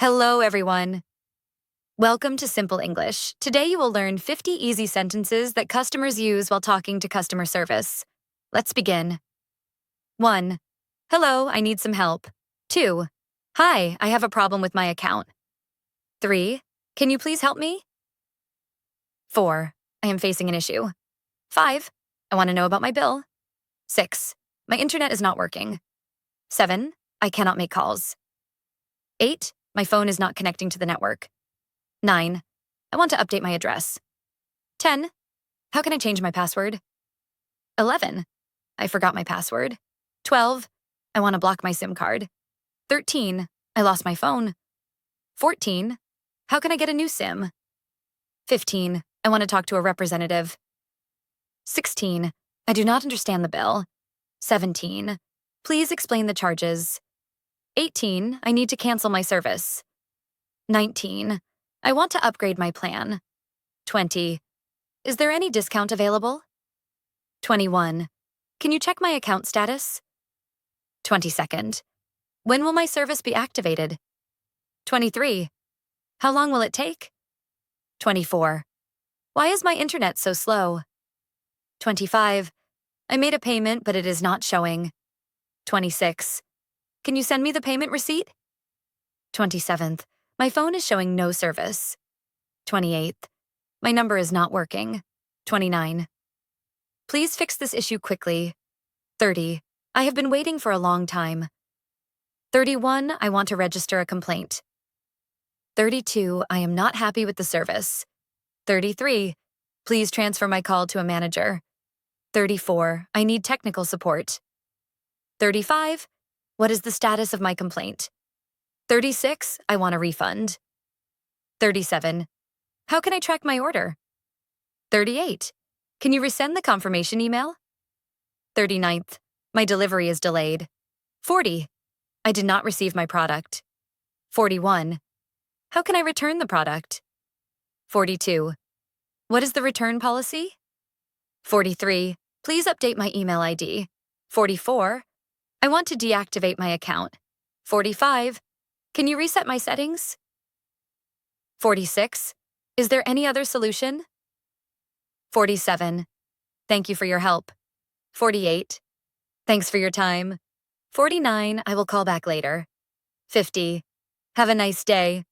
Hello, everyone. Welcome to Simple English. Today you will learn 50 easy sentences that customers use while talking to customer service. Let's begin. 1. Hello, I need some help. 2. Hi, I have a problem with my account. 3. Can you please help me? 4. I am facing an issue. 5. I want to know about my bill. 6. My internet is not working. 7. I cannot make calls. 8. My phone is not connecting to the network. 9. I want to update my address. 10. How can I change my password? 11. I forgot my password. 12. I want to block my SIM card. 13. I lost my phone. 14. How can I get a new SIM? 15. I want to talk to a representative. 16. I do not understand the bill. 17. Please explain the charges. 18. I need to cancel my service. 19. I want to upgrade my plan. 20. Is there any discount available? 21. Can you check my account status? 22nd. When will my service be activated? 23. How long will it take? 24. Why is my internet so slow? 25. I made a payment, but it is not showing. 26. Can you send me the payment receipt? 27th. My phone is showing no service. 28th. My number is not working. 29. Please fix this issue quickly. 30. I have been waiting for a long time. 31. I want to register a complaint. 32. I am not happy with the service. 33. Please transfer my call to a manager. 34. I need technical support. 35. What is the status of my complaint? 36. I want a refund. 37. How can I track my order? 38. Can you resend the confirmation email? 39th. My delivery is delayed. 40. I did not receive my product. 41. How can I return the product? 42. What is the return policy? 43. Please update my email ID. 44. I want to deactivate my account. 45. Can you reset my settings? 46. Is there any other solution? 47. Thank you for your help. 48. Thanks for your time. 49. I will call back later. 50. Have a nice day.